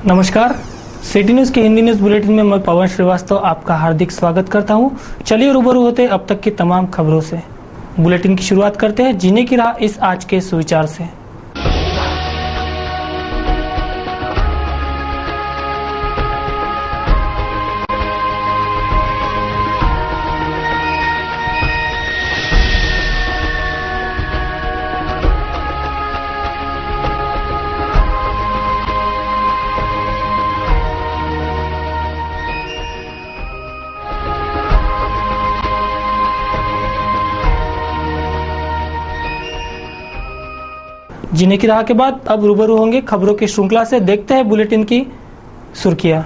नमस्कार, city news के Hindi news bulletin में मैं पवन श्रीवास्तव आपका हार्दिक स्वागत करता हूं। चलिए रूबरू होते अब तक की तमाम खबरों से। बुलेटिन की शुरुआत करते हैं जीने की राह इस आज के सुविचार से। जीने की राह के बाद अब रूबरू होंगे खबरों की श्रृंखला से। देखते हैं बुलेटिन की सुर्खियां।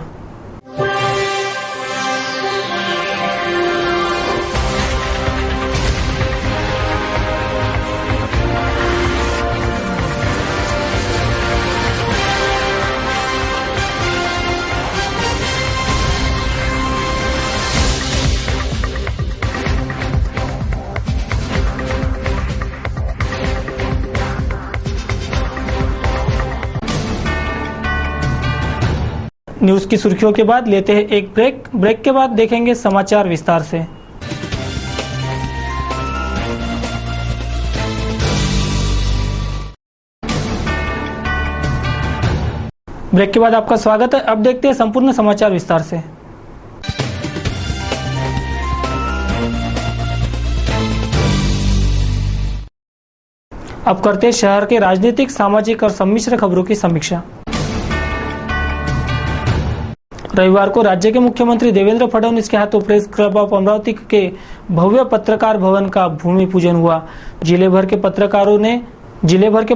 न्यूज की सुर्खियों के बाद लेते हैं एक ब्रेक के बाद देखेंगे समाचार विस्तार से। ब्रेक के बाद आपका स्वागत है। अब देखते हैं संपूर्ण समाचार विस्तार से। अब करते हैं शहर के राजनीतिक, सामाजिक और सम्मिश्र खबरों की समीक्षा। रविवार को राज्य के मुख्यमंत्री देवेंद्र फडणवीस के हाथों प्रेस क्लब ऑफ अमरावती के भव्य पत्रकार भवन का भूमि पूजन हुआ। जिले भर के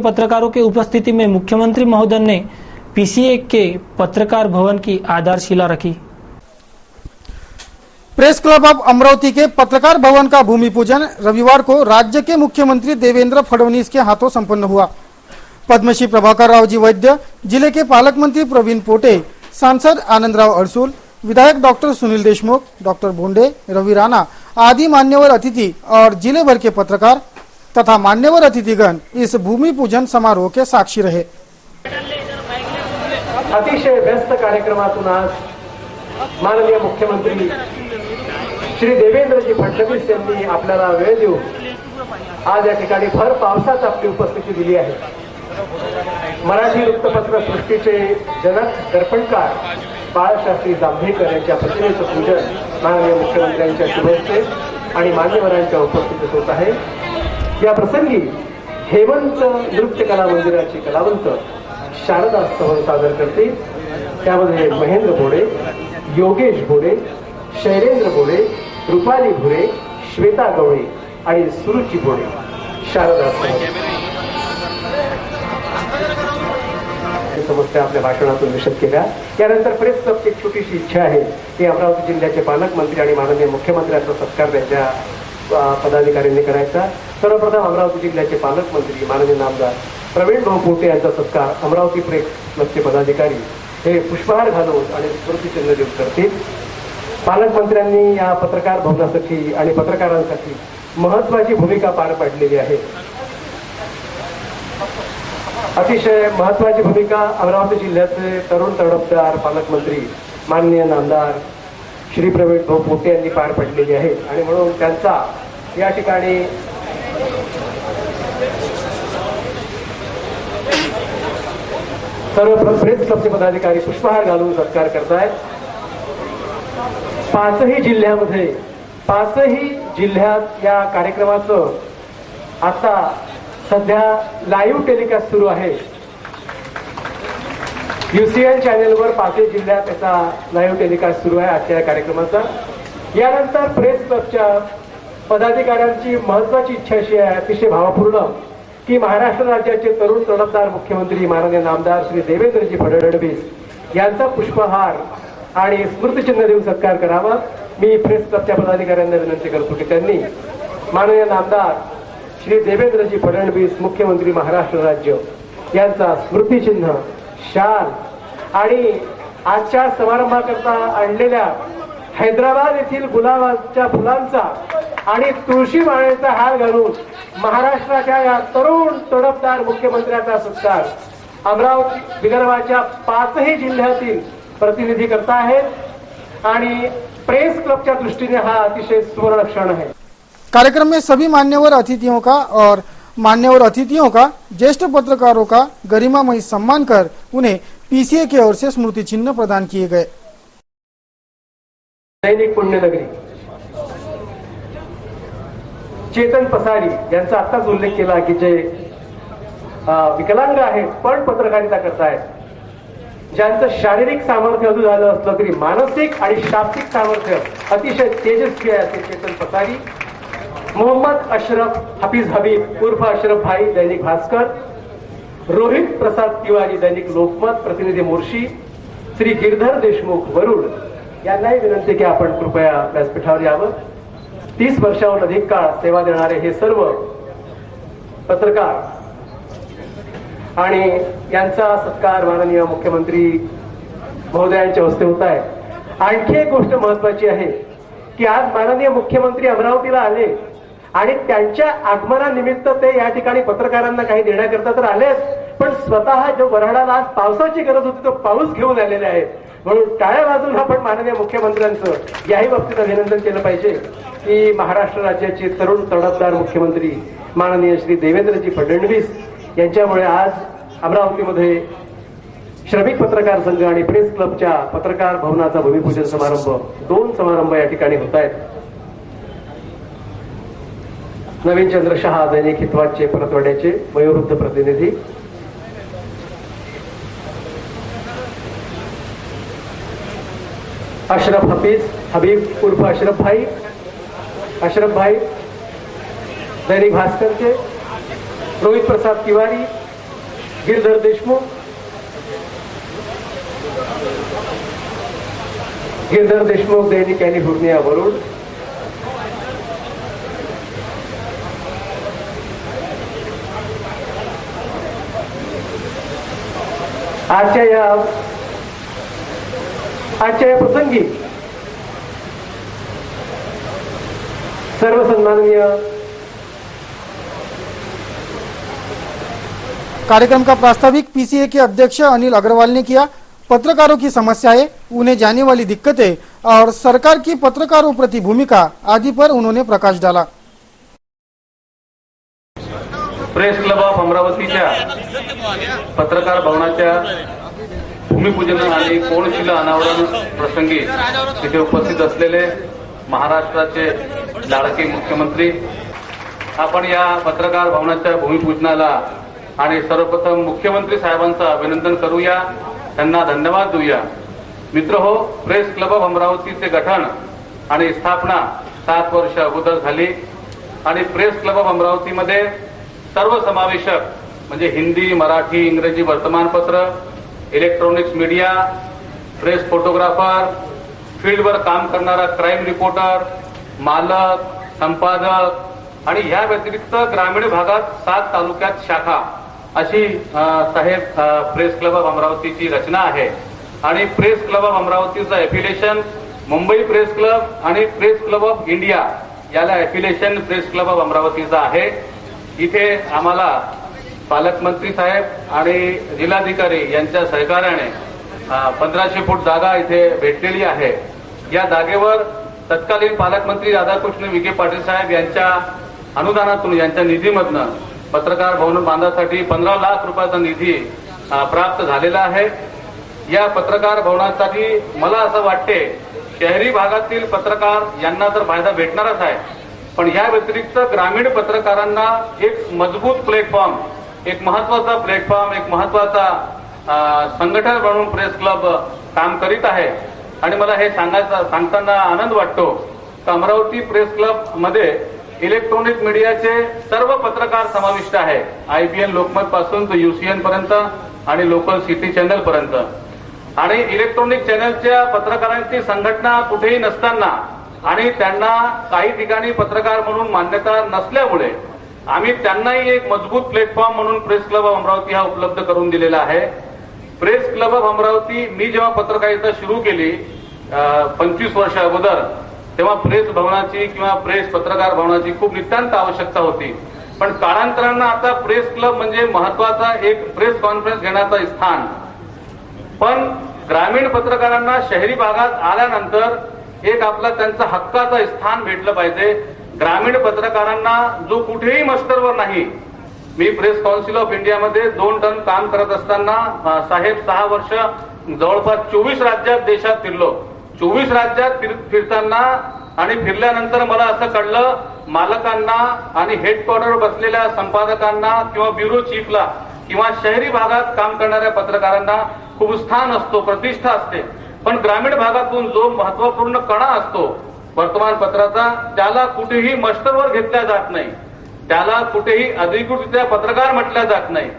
पत्रकारों के उपस्थिति में मुख्यमंत्री महोदय ने पीसीए के पत्रकार भवन की आधारशिला रखी। प्रेस क्लब ऑफ अमरावती के पत्रकार भवन का भूमि पूजन रविवार को राज्य के मुख्यमंत्री देवेंद्र फडणवीस के हाथों संपन्न हुआ। पद्मश्री प्रभाकर राव जी वैद्य, जिले के पालक मंत्री प्रवीण पोटे, सांसद आनंदराव अड़सूल, विधायक डॉक्टर सुनील देशमुख, डॉक्टर भोंडे, रवि राणा आदि मान्यवर अतिथि और जिले भर के पत्रकार तथा मान्यवर अतिथिगण इस भूमि पूजन समारोह के साक्षी रहे। अतिशय व्यस्त कार्यक्रमातून आज माननीय मुख्यमंत्री श्री देवेंद्रजी फडणवीस यांनी आपल्याला वेळ देऊन आज या ठिकाणी भर पावसात आपली उपस्थिती दिली आहे। मराठी वृत्तपत्र सृष्टीचे जनक दर्पणकार बाळशास्त्री जांभेकर यांच्या प्रतिमेचं पूजन माननीय मुख्यमंत्र्यांच्या शुभेच्छे आणि मान्यवरांच्या उपस्थितीत होत आहे। या प्रसंगी हेमंत नृत्य कला मंदिराची कलावंत शारदा स्तवन सादर करते। त्यामध्ये महेंद्र भोडे, योगेश भोडे, शैलेंद्र भोडे, रुपाली भोडे, श्वेता गवळे आणि सुरुची भोडे शारदा स्तवन समस्या आपल्या भाषणातून विशद केल्या। त्यानंतर प्रेस क्लबची एक छोटीशी इच्छा आहे की अमरावती जिल्ह्याचे पालकमंत्री आणि माननीय मुख्यमंत्र्यांचा सत्कार त्यांच्या पदाधिकाऱ्यांनी करायचा। सर्वप्रथम अमरावती जिल्ह्याचे पालकमंत्री माननीय नामदार प्रवीण भाऊ पोटे यांचा सत्कार अमरावती प्रेस क्लबचे पदाधिकारी हे पुष्पहार घालून आणि स्मृतिचिन्ह देऊन करतील। पालकमंत्र्यांनी या पत्रकार भवनासाठी आणि पत्रकारांसाठी महत्वाची भूमिका पार पाडलेली आहे। अतिशय महत्वाची भूमिका अमरावती जिल्ह्याचे तरुण तडफदार पालकमंत्री माननीय नामदार श्री प्रवीण भाऊ पोटे यांनी पार पाडलेली आहे आणि म्हणून त्यांचा या ठिकाणी सर्व प्रेस क्लबचे पदाधिकारी पुष्पहार घालून सत्कार करतायत। पाचही जिल्ह्यात या कार्यक्रमाचं आता सध्या लाईव्ह टेलिकास्ट सुरू आहे। UCL चॅनेलवर पाचही जिल्ह्यात त्याचा लाईव्ह टेलिकास्ट सुरू आहे आजच्या या कार्यक्रमाचा। यानंतर प्रेस क्लबच्या पदाधिकाऱ्यांची महत्वाची इच्छा अशी आहे, अतिशय भावपूर्ण, की महाराष्ट्र राज्याचे तरुण तडफदार मुख्यमंत्री माननीय नामदार श्री देवेंद्रजी फडणवीस यांचा पुष्पहार आणि स्मृतिचिन्ह देऊन सत्कार करावा। मी प्रेस क्लबच्या पदाधिकाऱ्यांना विनंती करतो की त्यांनी माननीय नामदार श्री देवेंद्रजी फडणवीस मुख्यमंत्री महाराष्ट्र राज्य यांचा स्मृतिचिन्ह, शाल आणि आजच्या समारंभाकरता आणलेल्या हैदराबाद येथील गुलाबाच्या फुलांचा आणि तुळशी माळेचा हार घालून महाराष्ट्राच्या या तरुण तडफदार मुख्यमंत्र्याचा सत्कार अमरावती विदर्भाच्या 5ही जिल्ह्यातील प्रतिनिधी करता आहेत आणि प्रेस क्लबच्या दृष्टीने हा अतिशय सुवर्ण क्षण है। कार्यक्रम में सभी मान्यवर अतिथियों का ज्येष्ठ पत्रकारों का गरिमामयी सम्मान कर उन्हें पीसीए की ओर से स्मृति चिन्ह प्रदान किए गए। दैनिक पुण्यनगरी चेतन पसारी यांचा आत्ताच उल्लेख केला की जे विकलांग आहेत पण पत्रकारिता करतायत, ज्यांचं शारीरिक सामर्थ्य अजून झालं असलं तरी मानसिक आणि शाब्दिक सामर्थ्य अतिशय तेजस्वी आहे असे चेतन पसारी। मोहम्मद अशरफ हफीज हबीब उर्फ अशरफ भाई दैनिक भास्कर, रोहित प्रसाद तिवारी दैनिक लोकमत प्रतिनिधी मुर्शी, श्री गिरधर देशमुख वरुड यांनाही विनंती की आपण कृपया व्यासपीठावर यावं। 30 वर्षाहून अधिक काळ सेवा देणारे हे सर्व पत्रकार आणि यांचा सत्कार माननीय मुख्यमंत्री महोदयांच्या हस्ते होत आहे। आणखी एक गोष्ट महत्वाची आहे की आज माननीय मुख्यमंत्री अमरावतीला आले आणि त्यांच्या आगमनानिमित्त ते या ठिकाणी पत्रकारांना काही देण्याकरता तर आलेच, पण स्वतः जो वऱ्हाडाला आज पावसाची गरज होती तो पाऊस घेऊन आलेले आहेत। म्हणून टाळ्या वाजून आपण माननीय मुख्यमंत्र्यांचं याही बाबतीत अभिनंदन केलं पाहिजे की महाराष्ट्र राज्याचे तरुण तडफदार मुख्यमंत्री माननीय श्री देवेंद्रजी फडणवीस यांच्यामुळे आज अमरावतीमध्ये श्रमिक पत्रकार संघ आणि प्रेस क्लबच्या पत्रकार भवनाचा भूमिपूजन समारंभ 2 समारंभ या ठिकाणी होत आहेत। नवीन चंद्र शहा दैनिक हितवादचे परतवाड्याचे वयोवृद्ध प्रतिनिधी, अशरफ हफीज हबीब उर्फ अशरफ भाई दैनिक भास्करचे, रोहित प्रसाद तिवारी, गिरधर देशमुख दैनिक कॅलिफोर्निया वरुड, आजच्या या प्रसंगी सर्व सन्माननीय कार्यक्रम का प्रास्ताविक पीसीए के अध्यक्ष अनिल अग्रवाल ने किया। पत्रकारों की समस्याएं, उन्हें जाने वाली दिक्कतें और सरकार की पत्रकारों प्रति भूमिका आदि पर उन्होंने प्रकाश डाला। प्रेस क्लब ऑफ अमरावतीच्या पत्रकार भवनाच्या भूमिपूजन आणि कोनशिला अनावरण प्रसंगी तिथे उपस्थित असलेले महाराष्ट्राचे लाडके मुख्यमंत्री, आपण या पत्रकार भवनाच्या भूमिपूजनाला आणि सर्वप्रथम मुख्यमंत्री साहेबांचं अभिनंदन करूया, त्यांना धन्यवाद देऊया। मित्र हो, प्रेस क्लब ऑफ अमरावतीचे गठन आणि स्थापना 7 वर्ष अगोदर झाली आणि प्रेस क्लब ऑफ अमरावतीमध्ये सर्व समावेशक म्हणजे हिंदी, मराठी, इंग्रजी वर्तमानपत्र, इलेक्ट्रॉनिक्स मीडिया, प्रेस फोटोग्राफर, फील्डवर काम करणारा क्राईम रिपोर्टर, मालक, संपादक आणि ह्या व्यतिरिक्त ग्रामीण भागात 7 तालुक्यात शाखा अशी साहेब प्रेस क्लब ऑफ अमरावतीची रचना आहे। आणि प्रेस क्लब ऑफ अमरावतीचं एफिलिएशन मुंबई प्रेस क्लब आणि प्रेस क्लब ऑफ इंडिया याला एफिलिएशन प्रेस क्लब ऑफ अमरावतीचं आहे। इथे आम्हाला पालकमंत्री साहेब आणि जिल्हाधिकारी यांच्या सहकार्याने 1500 फूट जागा इथे भेटलेली आहे। या जागेवर तत्कालीन पालकमंत्री राधाकृष्ण विखे पाटील साहेब यांच्या अनुदानातून, यांच्या निधीमधनं पत्रकार भवन बांधण्यासाठी 15 लाख रुपयाचा निधी प्राप्त झालेला आहे। या पत्रकार भवनासाठी मला असं वाटते शहरी भागातील पत्रकार यांना तर फायदा भेटणारच आहे, पण या व्यतिरिक्त ग्रामीण पत्रकारांना एक मजबूत प्लॅटफॉर्म, एक महत्वाचा प्लॅटफॉर्म, एक महत्वाचा संघटन म्हणून प्रेस क्लब काम करीत आहे। आणि मला हे सांगताना आनंद वाटतो की अमरावती प्रेस क्लब मध्ये इलेक्ट्रॉनिक मीडियाचे सर्व पत्रकार समाविष्ट आहे, IBN लोकमत पासून तर UCN पर्यंत आणि लोकल सिटी चॅनल पर्यंत। आणि इलेक्ट्रॉनिक चॅनलच्या पत्रकारांची संघटना कुठेही नसताना आणि त्यांना काही ठिकाणी पत्रकार म्हणून मान्यता नसल्यामुळे आम्ही त्यांनाही एक मजबूत प्लॅटफॉर्म म्हणून प्रेस क्लब ऑफ अमरावती हा उपलब्ध करून दिलेला आहे। प्रेस क्लब ऑफ अमरावती मी जेव्हा पत्रकारिता सुरू केली 25 वर्ष अगोदर, तेव्हा प्रेस भवनाची किंवा प्रेस पत्रकार भवनाची खूप नितांत आवश्यकता होती। पण काळांतरानं आता प्रेस क्लब म्हणजे महत्वाचा एक प्रेस कॉन्फरन्स घेण्याचं स्थान, पण ग्रामीण पत्रकारांना शहरी भागात आल्यानंतर एक आपला त्यांचा हक्काचं स्थान भेटलं पाहिजे. ग्रामीण पत्रकारांना जो कुठेही मस्टरवर नाही, मी प्रेस काउन्सिल ऑफ इंडियामध्ये 2 टर्म काम करत असताना साहेब 6 वर्ष जवळपास 24 राज्यात देशात फिरलो. 24 राज्यात फिरताना आणि फिरल्यानंतर मला असं कळलं, मालकांना आणि हेडक्वार्टरवर बसलेल्या संपादकांना किंवा ब्युरो चीफला किंवा शहरी भागात काम करणाऱ्या पत्रकारांना खूप स्थान असतो, प्रतिष्ठा असते, पण ग्रामीण भागातून जो महत्वपूर्ण कणा असतो वर्तमानपत्राचा, त्याला कुठेही मस्टरवर घेतल्या जात नाही, त्याला कुठेही अधिकृतरित्या पत्रकार म्हटल्या जात नाही.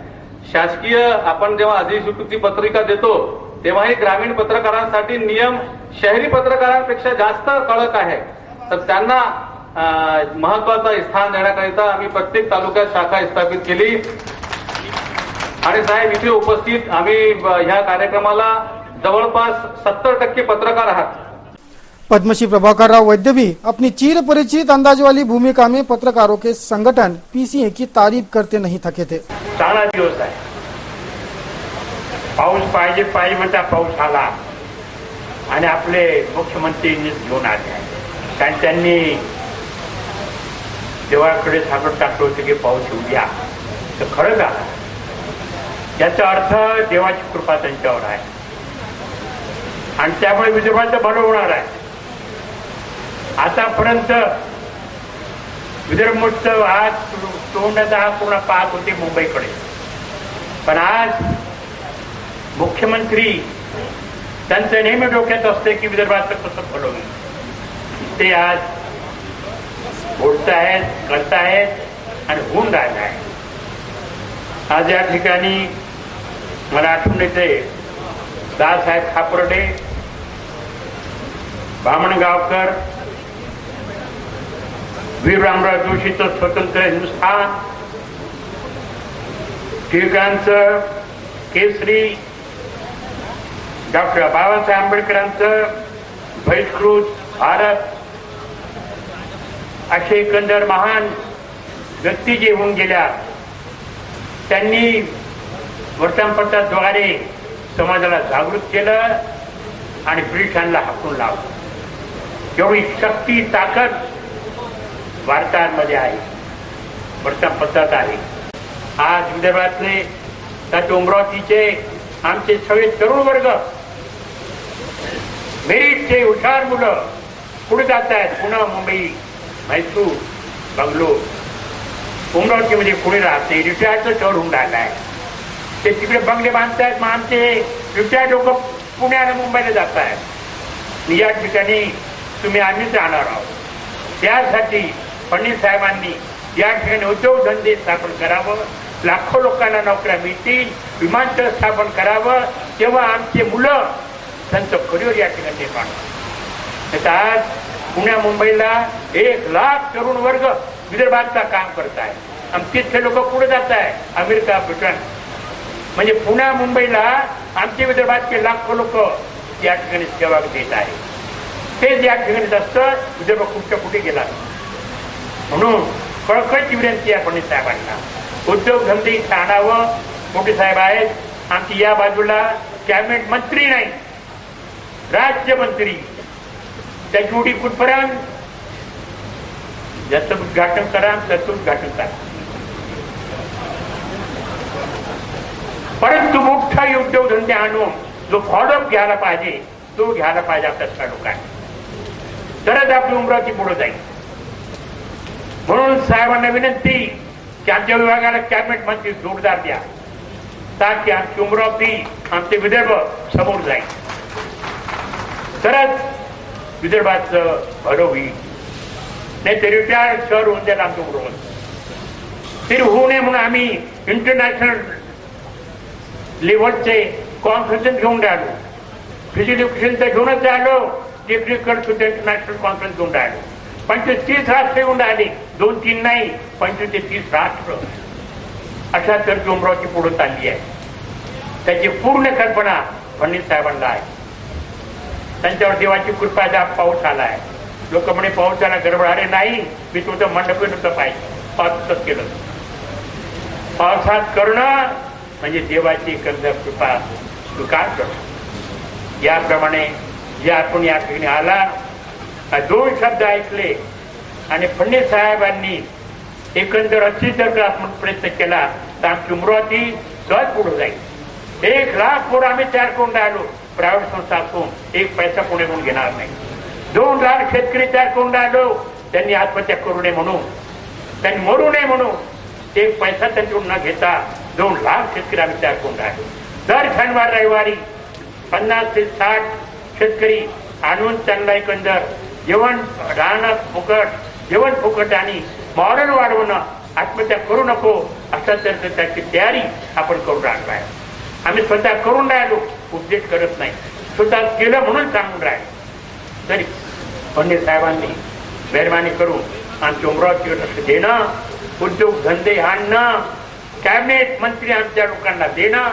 शासकीय आपण जेव्हा अधिकृत पत्रिका देतो तेव्हाही ग्रामीण पत्रकारांसाठी नियम शहरी पत्रकारांपेक्षा जास्त कडक आहे. तर त्यांना महत्वाचं स्थान देण्याकरिता आम्ही प्रत्येक तालुक्यात शाखा स्थापित केली. आणि साहेब इथे उपस्थित आम्ही ह्या कार्यक्रमाला जवळपास 70% पत्रकार आहात. पद्मश्री प्रभाकर राव वैद्य भी अपनी चिर परिचित अंदाज वाली भूमिका में पत्रकारों के संगठन पीसीए की तारीफ करते नहीं थके थे. चांगला दिवस आहे, पाऊस पाहिजे म्हणता पाऊस आला आणि आपले मुख्यमंत्री घेऊन आले. कारण त्यांनी देवाकडे साकडं टाकलं होतं की पाऊस येऊ द्या, तर खरं झालं. याचा अर्थ देवाची कृपा त्यांच्यावर आहे आणि त्यामुळे विदर्भाचं भलं होणार आहे. आतापर्यंत विदर्भ महोत्सव आज तोंडाचा हा पूर्ण पाहत होते मुंबईकडे, पण आज मुख्यमंत्री त्यांचं नेहमी डोक्यात असते की विदर्भाचं कसं भलं होईल. ते आज बोलतायत, करतायत आणि होऊन राहिलं आहे. आज या ठिकाणी मला आठवण येते दादासाहेब खापर्डे, बामणगावकर, वीर रामराव जोशीचं स्वतंत्र हिंदुस्थान, टिळकांचं केसरी, डॉक्टर बाबासाहेब आंबेडकरांचं बहिष्कृत भारत, असे एकंदर महान व्यक्ती जे होऊन गेल्या, त्यांनी वर्तमानपत्राद्वारे समाजाला जागृत केलं आणि ब्रिटिशांना हाकून लावलं. एवढी शक्ती ताकद भारतामध्ये आहे, वर्तमानपत्रात आहे. आज विदर्भातले त्यात अमरावतीचे आमचे सगळे तरुण वर्ग, मेरिटचे हुशार मुलं पुढे जात आहेत. पुणे, मुंबई, म्हैसूर, बंगलोर, अमरावतीमध्ये पुढे राहते. रिटायर्डचं शहर होऊन राहिलं आहे. ते तिकडे बंगले बांधतायत, मग आमचे रिटायर्ड लोक पुण्याला मुंबईला जात आहेत. या ठिकाणी आम्हीच राहणार आहोत. त्यासाठी फडणवीस साहेबांनी या ठिकाणी उद्योगधंदे स्थापन करावं, लाखो लोकांना नोकऱ्या मिळतील, विमानतळ स्थापन करावं, तेव्हा आमचे मुलं त्यांचं करिअर या ठिकाणी निर्माण होतं. आज पुण्या मुंबईला 1 लाख तरुण वर्ग विदर्भातला काम करत आहे आणि तिथले लोक पुढे जात आहे अमेरिका, ब्रिटन. म्हणजे पुण्या मुंबईला आमचे विदर्भातले लाखो लोक या ठिकाणी सेवा देत आहे. तेच या ठिकाणी जास्त विदर्भ कुठच्या कुठे गेला. म्हणून कळकळची विनंती आहे फडणवीस साहेबांना, उद्योगधंदे इथं आणावं. मोठे साहेब आहेत आमची, या बाजूला कॅबिनेट मंत्री नाही, राज्यमंत्री, त्याची उडी कुठपर्यंत, ज्याचं उद्घाटन करा त्याचं उद्घाटन करा. परंतु मोठा उद्योगधंदे आणून जो फॉलोअप घ्यायला पाहिजे तो घ्यायला पाहिजे आपल्या लोकांनी, तरच आपली अमरावती पुढे जाईल. म्हणून साहेबांना विनंती की आमच्या विभागाला कॅबिनेट मंत्री जोरदार द्या, ताकि आमची अमरावती, आमचे विदर्भ समोर जाईल. तरच विदर्भाचं भलं होईल. नाही तर रिटायर्ड शहर होऊन जाईल आमचं बरोबर. तरी होऊ नये म्हणून आम्ही इंटरनॅशनल लेवलचे कॉन्फरन्स घेऊन राहिलो. फिजिकल एज्युकेशन तर घेऊनच राहिलो, टेक्निकल सुद्धा इंटरनॅशनल कॉन्फरन्स घेऊन राहिलो. 25-30 राष्ट्र येऊन राहिले, 2-3 नाही, 25 ते 30 राष्ट्र. अशा तर अमरावती पुढे चालली आहे. त्याची पूर्ण कल्पना फडणवीस साहेबांना आहे. त्यांच्यावर देवाची कृपा आहे. पाऊस आला आहे. लोक म्हणे पाऊस आला गडबड. अरे नाही, मी तुमचं मंडप नव्हतं पाहिजे, पाऊसच केलं. पावसात करणं म्हणजे देवाची एकंदर कृपा स्वीकार करणं. याप्रमाणे जे आपण या ठिकाणी आला, दोन शब्द ऐकले आणि फडणवीस साहेबांनी एकंदर अस्तित्वात्मक प्रयत्न केला तर आमची अमरावती सहज पुढे जाईल. 1 लाख पोरं आम्ही तयार करून राहिलो प्रायव्हेट संस्था असून, एक पैसा कोणी म्हणून घेणार नाही. 2 लाख शेतकरी तयार करून राहिलो, त्यांनी आत्महत्या करू नये म्हणून, त्यांनी मरू नये म्हणून, एक पैसा त्यांच्याकडून न घेता 2 लाख शेतकरी आम्ही तयार करून राहिलो. दर शनिवार रविवारी 50 ते 60 शेतकरी आणून त्यांना एकंदर जेवण, राहणं फुकट, जेवण फुकट आणि मॉरल वाढवणं, आत्महत्या करू नको अशा तऱ्हेची त्याची तयारी आपण करून राहिलो आहे. आम्ही स्वतः करून राहिलो, उपदेश करत नाही, स्वतः केलं म्हणून सांगून राहिलो. तरी फडणवीस साहेबांनी मेहरबानी करून आमच्या अमरावतीवर लक्ष देणं, उद्योग धंदे आणणं, कॅबिनेट मंत्री आमच्या लोकांना देणं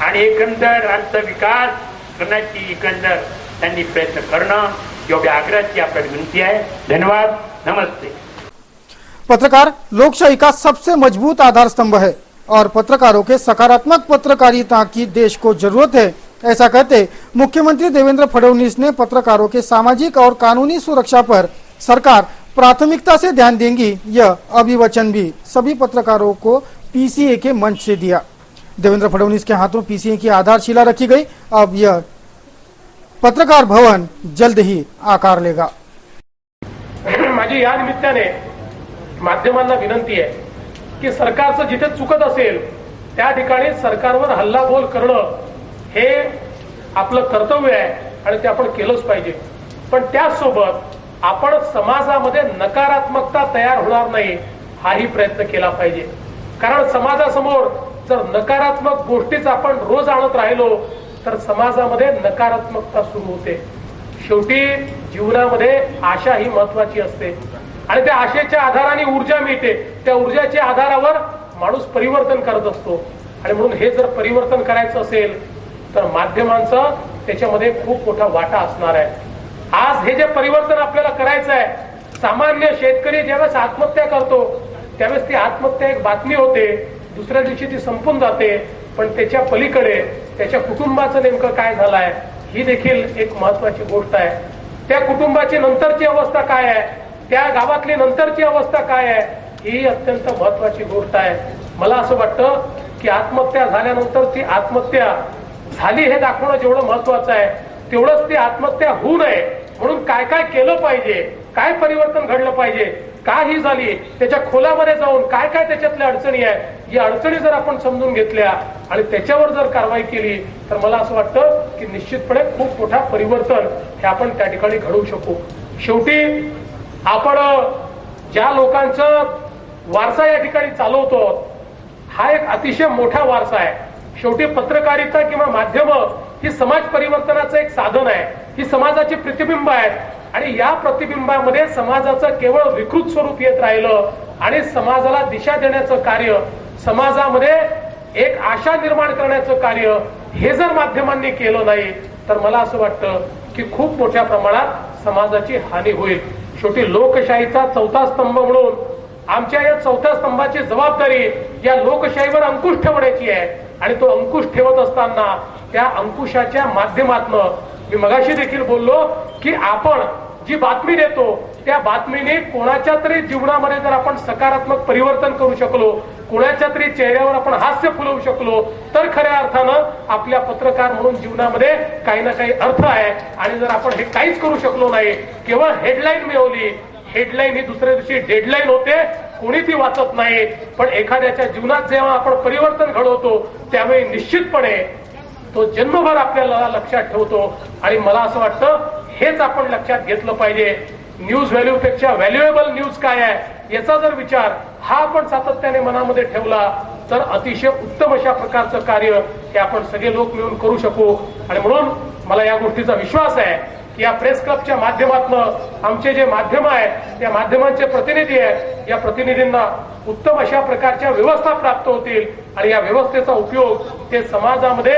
आणि एकंदर आमचा विकास करण्याची एकंदर त्यांनी प्रयत्न करणं, एवढी आग्रहाची आपल्याला विनंती आहे. धन्यवाद. नमस्ते. पत्रकार लोकशाही का सबसे मजबूत आधार स्तंभ है और पत्रकारों के सकारात्मक पत्रकारिता की देश को जरूरत है, ऐसा कहते मुख्यमंत्री देवेंद्र फडणवीस ने पत्रकारों के सामाजिक और कानूनी सुरक्षा पर सरकार प्राथमिकता से ध्यान देंगी, यह अभिवचन भी सभी पत्रकारों को पीसीए के मंच से दिया. देवेंद्र फडणवीस के हाथों पीसीए की आधारशिला रखी गई. अब यह पत्रकार भवन जल्द ही आकार लेगा. माझी या निमित्ताने माध्यमांना विनंती आहे की सरकारचं जिथे चुकत असेल त्या ठिकाणी सरकारवर हल्लाबोल करणं हे आपलं कर्तव्य आहे आणि ते आपण केलंच पाहिजे. पण त्याचसोबत आपण समाजामध्ये नकारात्मकता तयार होणार नाही हाही प्रयत्न केला पाहिजे. कारण समाजासमोर जर नकारात्मक गोष्टीच आपण रोज आणत राहिलो तर समाजामध्ये नकारात्मकता सुरू होते. शेवटी जीवनामध्ये आशा ही महत्वाची असते आणि त्या आशेच्या आधाराने ऊर्जा मिळते. त्या ऊर्जाच्या आधारावर माणूस परिवर्तन करत असतो आणि म्हणून हे जर परिवर्तन करायचं असेल तर माध्यमांचा त्याच्यामध्ये खूप मोठा वाटा असणार आहे. आज हे जे परिवर्तन आपल्याला करायचं आहे, सामान्य शेतकरी ज्यावेळेस आत्महत्या करतो त्यावेळेस ती आत्महत्या एक बातमी होते, दुसऱ्या दिवशी ती संपून जाते, पण त्याच्या पलीकडे त्याच्या कुटुंबाचं नेमकं काय झालंय ही देखील एक महत्वाची गोष्ट आहे. त्या कुटुंबाची नंतरची अवस्था काय आहे, त्या गावातली नंतरची अवस्था काय आहे ही अत्यंत महत्वाची गोष्ट आहे. मला असं वाटतं की आत्महत्या झाल्यानंतर ती आत्महत्या झाली हे दाखवणं जेवढं महत्वाचं आहे तेवढंच ती आत्महत्या होऊ नये म्हणून काय काय केलं पाहिजे, काय परिवर्तन घडलं पाहिजे, का ही झाली, त्याच्या खोलामध्ये जाऊन काय काय त्याच्यातल्या अडचणी आहे, या अडचणी जर आपण समजून घेतल्या आणि त्याच्यावर जर कारवाई केली तर मला असं वाटतं की निश्चितपणे खूप मोठा परिवर्तन हे आपण त्या ठिकाणी घडवू शकू. शेवटी आपण ज्या लोकांचा वारसा या ठिकाणी चालवतो हा एक अतिशय मोठा वारसा आहे. शेवटी पत्रकारिता किंवा माध्यम ही समाज परिवर्तनाचं एक साधन आहे, ही समाजाची प्रतिबिंब आहेत आणि या प्रतिबिंबामध्ये समाजाचं केवळ विकृत स्वरूप येत राहिलं आणि समाजाला दिशा देण्याचं कार्य, समाजामध्ये एक आशा निर्माण करण्याचं कार्य हे जर माध्यमांनी केलं नाही तर मला असं वाटतं की खूप मोठ्या प्रमाणात समाजाची हानी होईल. शेवटी लोकशाहीचा चौथा स्तंभ म्हणून आमच्या या चौथ्या स्तंभाची जबाबदारी या लोकशाहीवर अंकुश ठेवण्याची आहे आणि तो अंकुश ठेवत असताना त्या अंकुशाच्या माध्यमातून मी मगाशी देखील बोललो की आपण जी बातमी देतो त्या बातमीने कोणाच्या तरी जीवनामध्ये जर आपण सकारात्मक परिवर्तन करू शकलो, कोणाच्या तरी चेहऱ्यावर आपण हास्य फुलवू शकलो तर खऱ्या अर्थानं आपल्या पत्रकार म्हणून जीवनामध्ये काही ना काही अर्थ आहे. आणि जर आपण हे काहीच करू शकलो नाही, केवळ हेडलाईन मिळवली, हेडलाईन ही दुसऱ्या दिवशी डेडलाईन होते, कोणी ती वाचत नाही, पण एखाद्याच्या जीवनात जेव्हा आपण परिवर्तन घडवतो त्यावेळी निश्चितपणे तो जन्मभर आपल्याला लक्षात ठेवतो. आणि मला असं वाटतं हेच आपण लक्षात घेतलं पाहिजे. न्यूज व्हॅल्यू पेक्षा व्हॅल्युएबल न्यूज काय आहे याचा जर विचार हा आपण सातत्याने मनामध्ये ठेवला तर अतिशय उत्तम अशा प्रकारचं कार्य हे आपण सगळे लोक मिळून करू शकू. आणि म्हणून मला या गोष्टीचा विश्वास आहे की या प्रेस क्लबच्या माध्यमातून आमचे जे माध्यम आहे त्या माध्यमांचे प्रतिनिधी आहेत, या प्रतिनिधींना उत्तम अशा प्रकारच्या व्यवस्था प्राप्त होतील आणि या व्यवस्थेचा उपयोग ते समाजामध्ये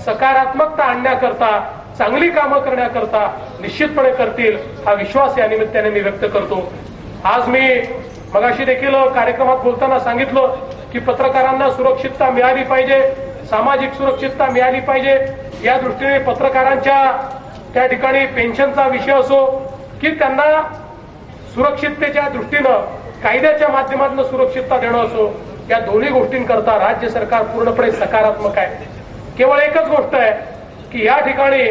सकारात्मकता आणण्याकरता, चांगली कामं करण्याकरता निश्चितपणे करतील हा विश्वास या निमित्ताने मी व्यक्त करतो. आज मी मगाशी देखील कार्यक्रमात बोलताना सांगितलं की पत्रकारांना सुरक्षितता मिळाली पाहिजे, सामाजिक सुरक्षितता मिळाली पाहिजे. या दृष्टीने पत्रकारांच्या त्या ठिकाणी पेन्शनचा विषय असो की त्यांना सुरक्षिततेच्या दृष्टीनं कायद्याच्या माध्यमातून सुरक्षितता देणं असो, या दोन्ही गोष्टींकरता राज्य सरकार पूर्णपणे सकारात्मक आहे. केवळ एकच गोष्ट आहे की या ठिकाणी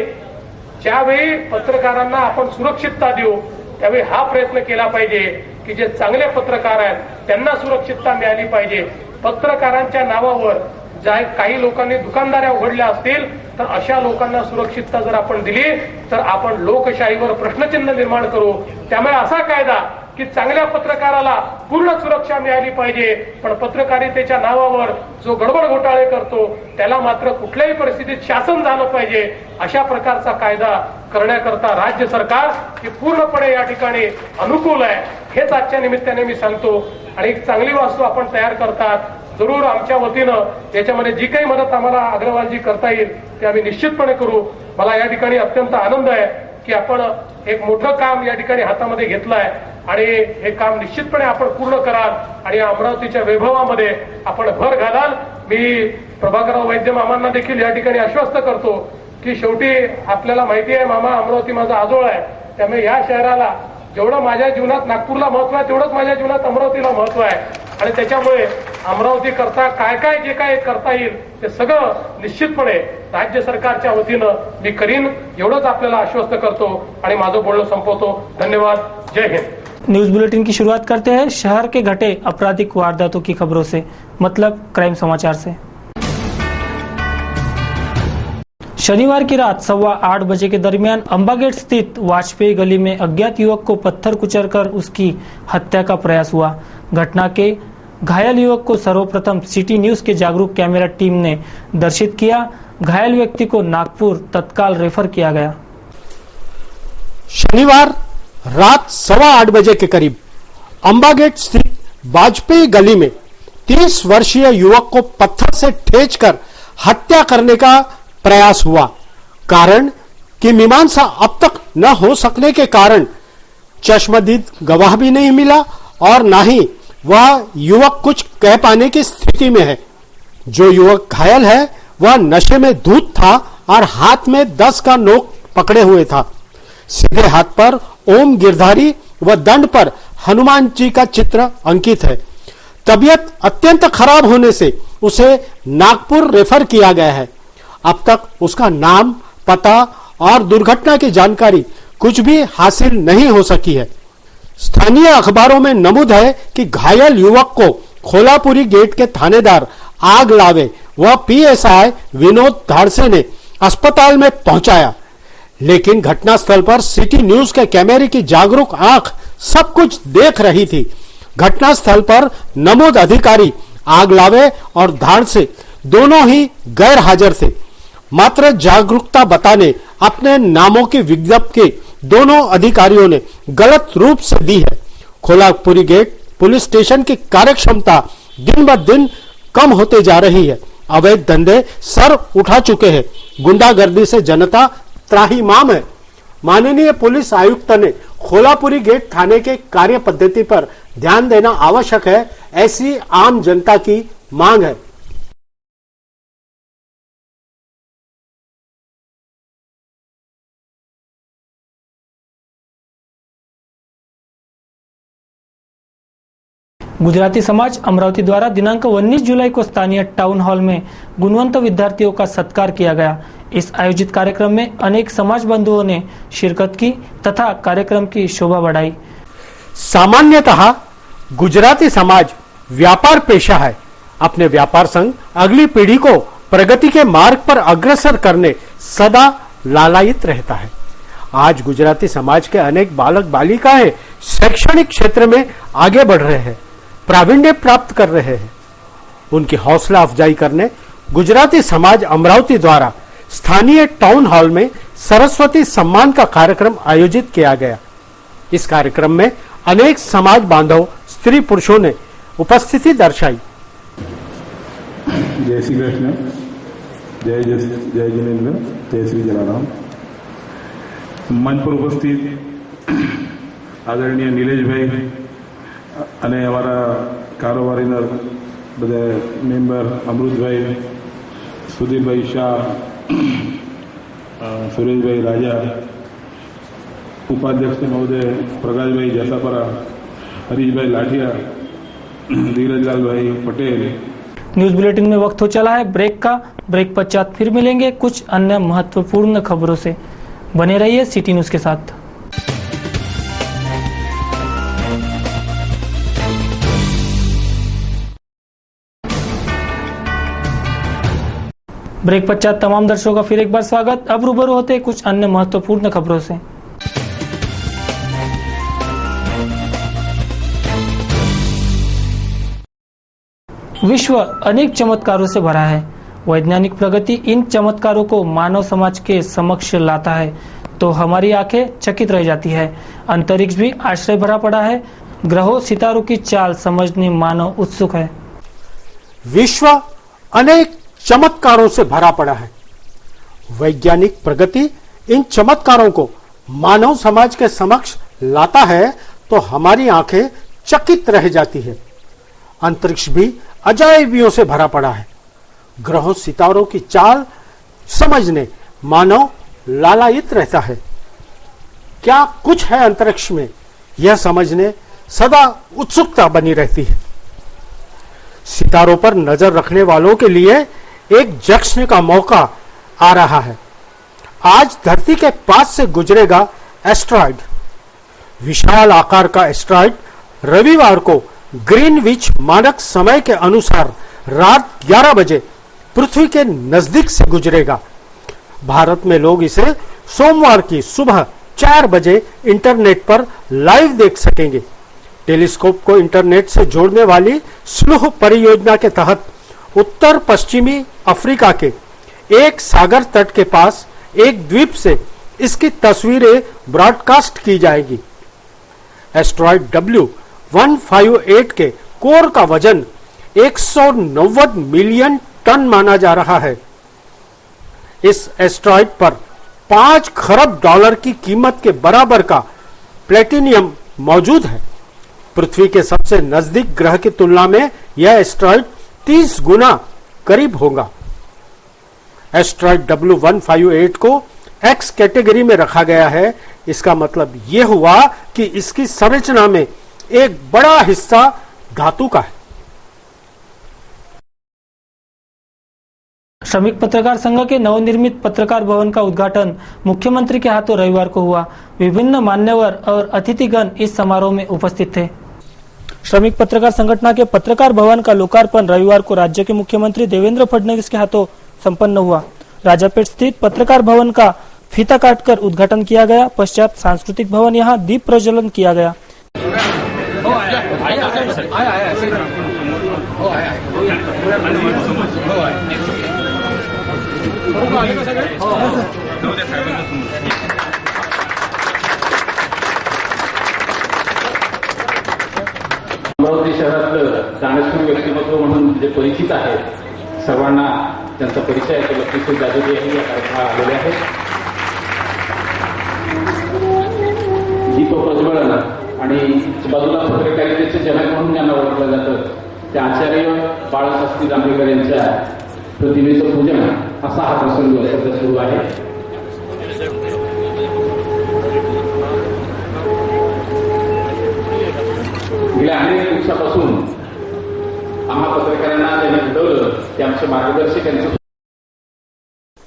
ज्यावेळी पत्रकारांना आपण सुरक्षितता देऊ त्यावेळी हा प्रयत्न केला पाहिजे की जे चांगले पत्रकार आहेत त्यांना सुरक्षितता मिळाली पाहिजे. पत्रकारांच्या नावावर ज्या काही लोकांनी दुकानदाऱ्या उघडल्या असतील तर अशा लोकांना सुरक्षितता जर आपण दिली तर आपण लोकशाहीवर प्रश्नचिन्ह निर्माण करू. त्यामुळे असा कायदा की चांगल्या पत्रकाराला पूर्ण सुरक्षा मिळाली पाहिजे, पण पत्रकारितेच्या नावावर जो गडबड घोटाळे करतो त्याला मात्र कुठल्याही परिस्थितीत शासन झालं पाहिजे. अशा प्रकारचा कायदा करण्याकरता राज्य सरकार हे पूर्णपणे या ठिकाणी अनुकूल आहे. हेच आजच्या निमित्ताने मी सांगतो. आणि एक चांगली वास्तू आपण तयार करतात, जरूर आमच्या वतीनं याच्यामध्ये जी काही मदत आम्हाला अग्रवालजी करता येईल ते आम्ही निश्चितपणे करू. मला या ठिकाणी अत्यंत आनंद आहे की आपण एक मोठं काम या ठिकाणी हातामध्ये घेतलं आहे आणि हे काम निश्चितपणे आपण पूर्ण कराल आणि अमरावतीच्या वैभवामध्ये आपण भर घालाल. मी प्रभाकरराव वैद्य मामांना देखील या ठिकाणी आश्वस्त करतो की शेवटी आपल्याला माहिती आहे मामा, अमरावती माझा आजोळ आहे. त्यामुळे या शहराला जेवढं माझ्या जीवनात नागपूरला महत्व आहे तेवढंच माझ्या जीवनात अमरावतीला महत्व आहे. आणि त्याच्यामुळे अमरावती करता काय काय जे काय करता येईल ते सगळं निश्चितपणे राज्य सरकारच्या वतीनं मी करीन, एवढंच आपल्याला आश्वस्त करतो आणि माझं बोलणं संपवतो. धन्यवाद. जय हिंद. न्यूज बुलेटिन की शुरुआत करते हैं शहर के घटे आपराधिक वारदातों की खबरों से, मतलब क्राइम समाचार से। शनिवार की रात 8:15 बजे के दरमियान अंबागेट स्थित वाजपेयी गली में अज्ञात युवक को पत्थर कुचलकर उसकी हत्या का प्रयास हुआ। घटना के घायल युवक को सर्वप्रथम सिटी न्यूज के जागरूक कैमरा टीम ने दर्शित किया। घायल व्यक्ति को नागपुर तत्काल रेफर किया गया। शनिवार रात 8:15 बजे के करीब अंबागेट स्थित वाजपेयी गली में 30 वर्षीय युवक को पत्थर से ठेचकर हत्या करने का प्रयास हुआ। कारण की मीमांसा अब तक न हो सकने के कारण चश्मदीद गवाह भी नहीं मिला और न ही वह युवक कुछ कह पाने की स्थिति में है। जो युवक घायल है वह नशे में धूत था और हाथ में 10 का नोक पकड़े हुए था। सीधे हाथ पर ओम गिरधारी व दंड पर हनुमान जी का चित्र अंकित है। तबीयत अत्यंत खराब होने से उसे नागपुर रेफर किया गया है। अब तक उसका नाम, पता और दुर्घटना की जानकारी कुछ भी हासिल नहीं हो सकी है। स्थानीय अखबारों में नमूद है कि घायल युवक को खोलापुरी गेट के थानेदार आग लावे व पीएसआई विनोद धाड़से ने अस्पताल में पहुंचाया, लेकिन घटनास्थल पर सिटी न्यूज के कैमरे की जागरूक आंख सब कुछ देख रही थी। घटनास्थल पर नमूद अधिकारी आगलावे और धाड़से दोनों ही गैर हाजिर थे। मात्र जागरूकता बताने अपने नामों की विज्ञप्ति दोनों अधिकारियों ने गलत रूप से दी है। खोलापुरी गेट पुलिस स्टेशन की कार्यक्षमता दिन ब दिन कम होते जा रही है। अवैध धंधे सर उठा चुके हैं। गुंडागर्दी से जनता त्राहिमाम है। माननीय पुलिस आयुक्त ने खोलापुरी गेट थाने के कार्य पद्धति पर ध्यान देना आवश्यक है, ऐसी आम जनता की मांग है। गुजराती समाज अमरावती द्वारा दिनांक 19 जुलाई को स्थानीय टाउन हॉल में गुणवंत विद्यार्थियों का सत्कार किया गया। इस आयोजित कार्यक्रम में अनेक समाज बंधुओं ने शिरकत की तथा कार्यक्रम की शोभा बढ़ाई। सामान्यतः गुजराती समाज व्यापार पेशा है। अपने व्यापार संग अगली पीढ़ी को प्रगति के मार्ग पर अग्रसर करने सदा लालायित रहता है। आज गुजराती समाज के अनेक बालक बालिकाएं शैक्षणिक क्षेत्र में आगे बढ़ रहे हैं, प्रावीण्य प्राप्त कर रहे हैं। उनकी हौसला अफजाई करने गुजराती समाज अमरावती द्वारा स्थानीय टाउन हॉल में सरस्वती सम्मान का कार्यक्रम आयोजित किया गया। इस कार्यक्रम में अनेक समाज बांधव स्त्री पुरुषों ने उपस्थिति दर्शाई। जय श्री कृष्ण, जय जिनेन्द्र, जय श्री जलाराम। मंच पर उपस्थित आदरणीय नीलेश भाई અને અમારા કારોબારીના બધા મેમ્બર અમૃતભાઈ, સુધીરભાઈ શાહ, સુરેશભાઈ રાજા, उपाध्यक्ष महोदय प्रकाशभाई जैसापरा, हरीशभाई लाठिया, धीरजलाल भाई पटेल। न्यूज बुलेटिन में वक्त हो चला है ब्रेक का। ब्रेक पश्चात फिर मिलेंगे कुछ अन्य महत्वपूर्ण खबरों से। बने रहिए सिटी न्यूज के साथ। ब्रेक पश्चात तमाम दर्शकों का फिर एक बार स्वागत। अब रूबरू होते कुछ अन्य महत्वपूर्ण खबरों से। विश्व अनेक चमत्कारों से भरा है। वैज्ञानिक प्रगति इन चमत्कारों को मानव समाज के समक्ष लाता है तो हमारी आंखें चकित रह जाती है। अंतरिक्ष भी आश्चर्य भरा पड़ा है। ग्रहों सितारों की चाल समझने मानव उत्सुक है। विश्व अनेक चमत्कारों से भरा पड़ा है। वैज्ञानिक प्रगति इन चमत्कारों को मानव समाज के समक्ष लाता है तो हमारी आंखें चकित रह जाती है। अंतरिक्ष भी अजायबियों से भरा पड़ा है। ग्रहों सितारों की चाल समझने मानव लालायित रहता है। क्या कुछ है अंतरिक्ष में, यह समझने सदा उत्सुकता बनी रहती है। सितारों पर नजर रखने वालों के लिए एक जश्न का मौका आ रहा है। आज धरती के पास से गुजरेगा एस्ट्रॉयड। विशाल आकार का एस्ट्रॉयड रविवार को ग्रीनविच मानक समय के अनुसार रात 11 बजे पृथ्वी के नजदीक से गुजरेगा। भारत में लोग इसे सोमवार की सुबह 4 बजे इंटरनेट पर लाइव देख सकेंगे। टेलीस्कोप को इंटरनेट से जोड़ने वाली स्लूह परियोजना के तहत उत्तर पश्चिमी अफ्रीका के एक सागर तट के पास एक द्वीप से इसकी तस्वीरें ब्रॉडकास्ट की जाएगी। एस्ट्रॉयड W158 के कोर का वजन 190 मिलियन टन माना जा रहा है। इस एस्ट्रॉयड पर 5 खरब डॉलर की कीमत के बराबर का प्लेटिनियम मौजूद है। पृथ्वी के सबसे नजदीक ग्रह की तुलना में यह एस्ट्रॉयड 30 गुना करीब होगा। एस्ट्रॉयड W158 को X कैटेगरी में रखा गया है। इसका मतलब यह हुआ कि इसकी संरचना में एक बड़ा हिस्सा धातु का है। श्रमिक पत्रकार संघ के नवनिर्मित पत्रकार भवन का उद्घाटन मुख्यमंत्री के हाथों रविवार को हुआ। विभिन्न मान्यवर और अतिथिगण इस समारोह में उपस्थित थे। श्रमिक पत्रकार संगठन के पत्रकार भवन का लोकार्पण रविवार को राज्य के मुख्यमंत्री देवेंद्र फडणवीस के हाथों संपन्न हुआ। राजापेट स्थित पत्रकार भवन का फीता काटकर उद्घाटन किया गया। पश्चात सांस्कृतिक भवन यहां दीप प्रज्वलन किया गया। अमरावती शहरातलं दानशूर व्यक्तिमत्व म्हणून जे परिचित आहे, सर्वांना त्यांचा परिचय आहे, लक्ष्मीश्वर जाधवजी यांनी या कार्यक्रमात आलेले आहेत। दीप प्रज्वलन आणि बाजूला पत्रकारितेचे जनक म्हणून यांना ओळखलं जातं ते आचार्य बाळशास्त्री जांभेकर यांच्या प्रतिमेचं पूजन असा हा प्रसंग सध्या सुरू आहे। गेल्या अनेक दिवसापासून आम्हा पत्रकारांना त्यांनी घडवलं ते आमचे मार्गदर्शक यांचं।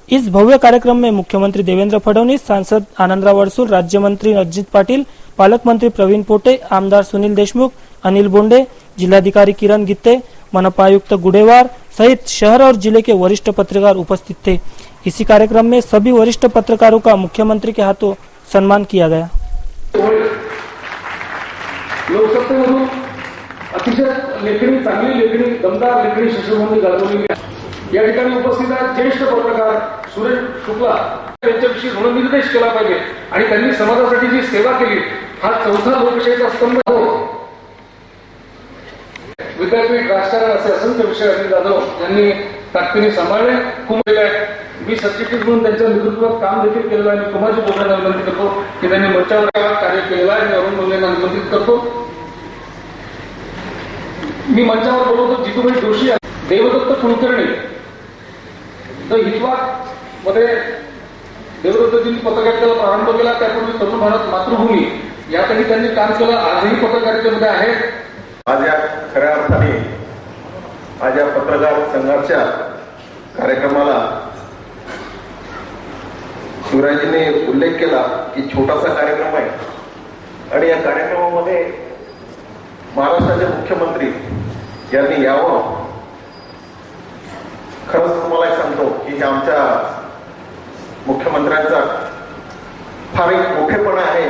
इस भव्य कार्यक्रम में मुख्यमंत्री देवेंद्र फडणवीस, सांसद आनंदराव अडसूळ, राज्य मंत्री अजित पाटिल, पालक मंत्री प्रवीण पोटे, आमदार सुनील देशमुख, अनिल बोंडे, जिलाधिकारी किरण गित्ते, मनपा आयुक्त गुडेवार सहित शहर और जिले के वरिष्ठ पत्रकार उपस्थित थे। इसी कार्यक्रम में सभी वरिष्ठ पत्रकारों का मुख्यमंत्री के हाथों सम्मान किया गया। लोकसत्तेमधून अतिशय लेखणी, चांगली लेखणी, दमदार लेखणी शिष्यवृत्ती गाजवली या ठिकाणी उपस्थित ज्येष्ठ पत्रकार सुरेश शुक्ला यांच्याविषयी ऋणनिर्देश केला पाहिजे आणि त्यांनी समाजासाठी जी सेवा केली हा चौथा लोकशाहीचा स्तंभ हो। विद्यापीठ राजकारण असे असंख्य विषय अनिल जाधव यांनी ताकदीने सांभाळले, कुंभले। मी सचिव म्हणून त्यांच्या नेतृत्वात काम देखील केलेलं आहे। मी कुमारजी बोलण्याला विनंती करतो की त्यांनी मंचावर कार्य केलेलं आहे। मी अरुण बोलण्याला विनंती करतो मी मंचावर बोलवतो जितूभाई जोशी, देवदत्त कुलकर्णी, तर हितवाद मध्ये देवदत्तजींनी पत्रकारितेला प्रारंभ केला. त्यापूर्वी तरुण भारत मातृभूमी यासाठी त्यांनी काम केलं. आजही पत्रकारितेमध्ये आहेत. आज या खऱ्या अर्थाने आज या पत्रकार संघाच्या कार्यक्रमाला शिवराजींनी उल्लेख केला की छोटासा कार्यक्रम आहे आणि या कार्यक्रमामध्ये महाराष्ट्राचे मुख्यमंत्री यांनी यावं. खरंच तुम्हाला एक सांगतो की हे आमच्या मुख्यमंत्र्यांचा फार एक मोठेपणा आहे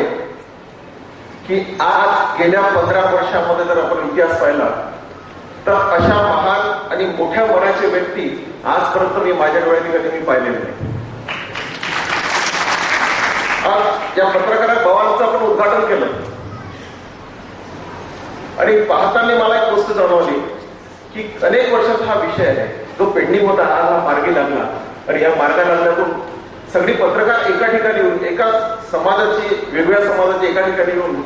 की आज गेल्या 15 वर्षामध्ये जर आपण इतिहास पाहिला तर अशा महान आणि मोठ्या मनाचे व्यक्ती आजपर्यंत मी माझ्या डोळ्यांनी कधी मी पाहिलेले नाही. आज या पत्रकार भवनाचं आपण उद्घाटन केलं आणि पाहताना मला एक गोष्ट जाणवली की अनेक वर्षाचा हा विषय आहे जो पेंडिंग होता, आज हा मार्गी लागला आणि या मार्गा लागल्यातून सगळी पत्रकार एका ठिकाणी येऊन एका समाजाची वेगवेगळ्या समाजाची एका ठिकाणी येऊन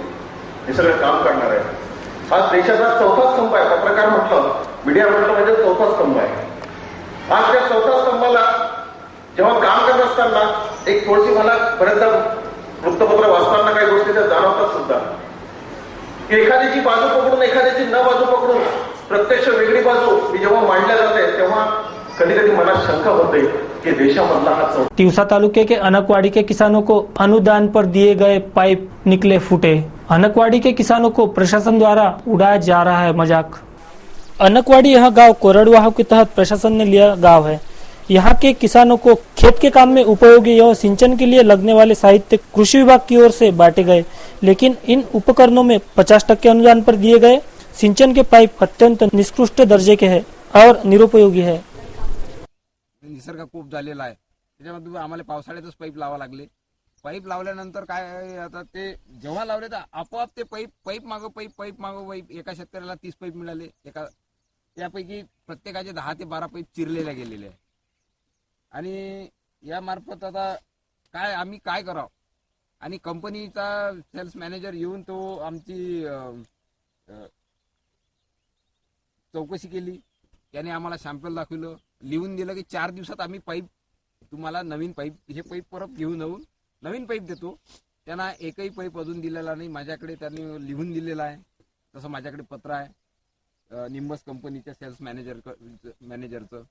हे सगळं काम करणार आहे. आज देशाचा चौथा स्तंभ आहे. पत्रकार म्हटलं, मीडिया म्हटलं म्हणजे चौथा स्तंभ आहे. आज त्या चौथा स्तंभाला जेव्हा काम करत असताना एक थोडीशी मला बऱ्याचदा वृत्तपत्र वाचताना काही गोष्टी त्या जाणवतात सुद्धा की एखाद्याची बाजू पकडून एखाद्याची न बाजू पकडून प्रत्यक्ष वेगळी बाजू मी जेव्हा मांडल्या जाते तेव्हा कधी कधी मनात शंका होते कि देशामधला हा चौथा. तिवसा तालुके के अनकवाड़ी के किसानों को अनुदान पर दिए गए पाइप निकले फूटे। अनकवाड़ी के किसानों को प्रशासन द्वारा उड़ाया जा रहा है मजाक। अनकवाड़ी यह गांव कोरडवाह के तहत प्रशासन ने लिया गांव है। यहाँ के किसानों को खेत के काम में उपयोगी एवं सिंचन के लिए लगने वाले साहित्य कृषि विभाग की ओर से बांटे गए, लेकिन इन उपकरणों में 50% अनुदान पर दिए गए सिंचन के पाइप अत्यंत निकृष्ट दर्जे के हैं और निरुपयोगी है। निसर्ग खूप झालेला आहे, त्याच्यामध्ये आम्हाला पावसाळ्यातच पाईप लावा लागले. पाईप लावल्यानंतर काय आता ते जेव्हा लावले तर आपोआप ते पाईप मागो पाईप एका शेतकऱ्याला 30 पाईप मिळाले. त्यापैकी प्रत्येकाचे 10 ते 12 पाईप चिरलेल्या गेलेले आहे. आणि या मार्फत आता काय आम्ही काय करावं. आणि कंपनीचा सेल्स मॅनेजर येऊन तो आमची चौकशी केली. त्याने आम्हाला सॅम्पल दाखवलं, लिहून दिलं की 4 दिवसात आम्ही पाईप तुम्हाला नवीन पाईप हे पाईप परत घेऊन येऊन नवीन पाईप देतो. त्यांना एकही पाईप अजून दिलेला नाही. माझ्याकडे त्यांनी लिहून दिलेला आहे. तसं माझ्याकडे पत्र आहे निंबस कंपनीच्या सेल्स मॅनेजरचं,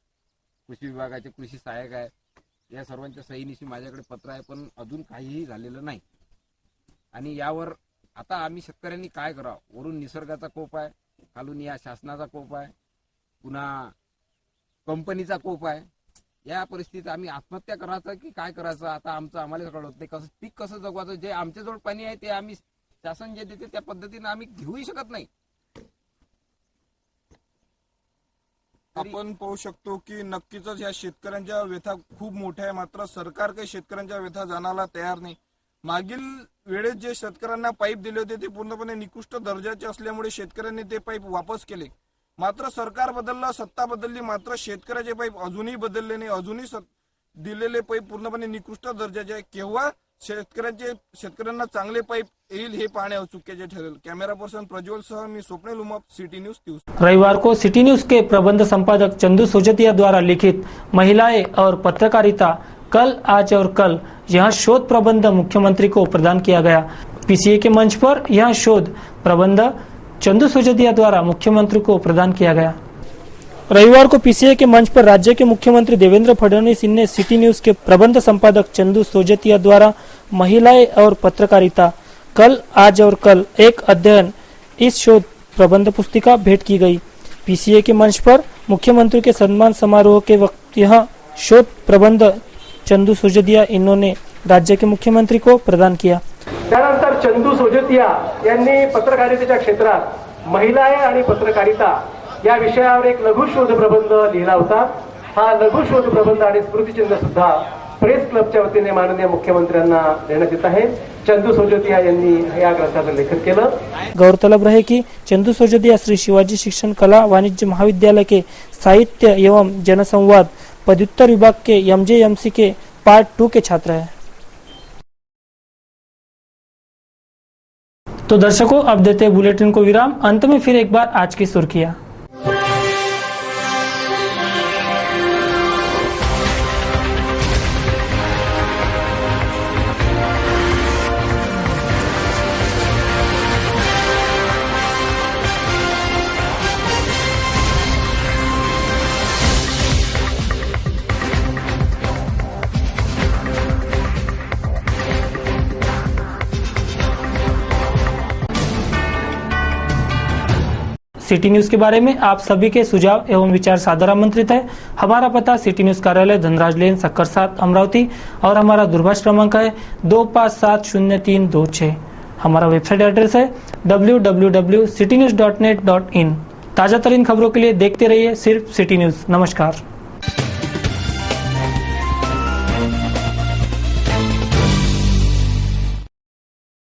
कृषी विभागाचे कृषी सहाय्यक आहे, या सर्वांच्या सहीनिशी माझ्याकडे पत्र आहे. पण अजून काहीही झालेलं नाही. आणि यावर आता आम्ही शेतकऱ्यांनी काय करावं. वरून निसर्गाचा कोप आहे, खालून या शासनाचा कोप आहे, पुन्हा कंपनीचा कोप आहे. या परिस्थितीत आम्ही आत्महत्या करायचं की काय करायचं आता आम्हाला कळत नाही. कसं पीक कसं जगवायचं. जे आमच्याजवळ पाणी आहे ते आम्ही शासन जे देते त्या पद्धतीने आम्ही घेऊही शकत नाही. आपण पाहू शकतो की नक्कीच या शेतकऱ्यांच्या व्यथा खूप मोठ्या आहे, मात्र सरकार काही शेतकऱ्यांच्या व्यथा जाणायला तयार नाही. मागील वेळेस जे शेतकऱ्यांना पाईप दिले होते ते पूर्णपणे निकृष्ट दर्जाचे असल्यामुळे शेतकऱ्यांनी ते पाईप वापस केले. मात्र सरकार बदललं, सत्ता बदलली, मात्र शेतकऱ्याचे पाईप अजूनही बदलले नाही. अजूनही दिलेले पाईप पूर्णपणे निकृष्ट दर्जाचे आहे. केव्हा शेतकऱ्यांना चांगले पाईप येईल हे पाहणे औत्सुक्याचे ठरेल. कॅमेरा पर्सन प्रज्वल सह मी स्वप्नील उमाप, सिटी न्यूज तिवसा। रविवार को सिटी न्यूज के प्रबंध संपादक चंदू सोजतिया द्वारा लिखित महिलाएं और पत्रकारिता कल आज और कल यह शोध प्रबंध मुख्यमंत्री को प्रदान किया गया। पीसीए के मंच पर यह शोध प्रबंध चंदू सोजतिया द्वारा मुख्यमंत्री को प्रदान किया गया। रविवार को पीसीए के मंच पर राज्य के मुख्यमंत्री देवेंद्र फडणवीस ने सिटी न्यूज के प्रबंध संपादक चंदू सोजतिया द्वारा महिलाएं और पत्रकारिता कल आज और कल एक अध्ययन इस शोध प्रबंध पुस्तिका भेंट की गई। पीसीए के मंच पर मुख्यमंत्री के सम्मान समारोह के वक्त यह शोध प्रबंध चंदू सोजतिया इन्होंने राज्य के मुख्यमंत्री को प्रदान किया। त्यानंतर चंदू सोजतिया यांनी पत्रकारितेच्या क्षेत्रात महिलाएं आणि पत्रकारिता या विषयावर एक लघु शोध प्रबंध लिहिला होता। हा लघु शोध प्रबंध आणि स्मृतिचिन्ह सुद्धा प्रेस क्लबच्या वतीने माननीय मुख्यमंत्र्यांना देण्यात येत आहे। चंदू सोजतिया यांनी या ग्रंथाचं लेखन केलं। गौरतलब रहे कि चंदू सोजतिया श्री शिवाजी शिक्षण कला वाणिज्य महाविद्यालय के साहित्य एवं जनसंवाद पदव्युत्तर विभाग के एमजेएमसी के पार्ट 2 के छात्र हैं। तो दर्शकों, अब देते बुलेटिन को विराम। अंत में फिर एक बार आज की सुर्खियां। सिटी न्यूज के बारे में आप सभी के सुझाव एवं विचार सादर आमंत्रित है। हमारा पता सिटी न्यूज कार्यालय धनराज लेन सक्कर 7 अमरावती और हमारा दूरभाष क्रमांक है 25703226। हमारा वेबसाइट एड्रेस है www.citynews.net.in। ताजा तरीन खबरों के लिए देखते रहिए सिर्फ सिटी न्यूज। नमस्कार।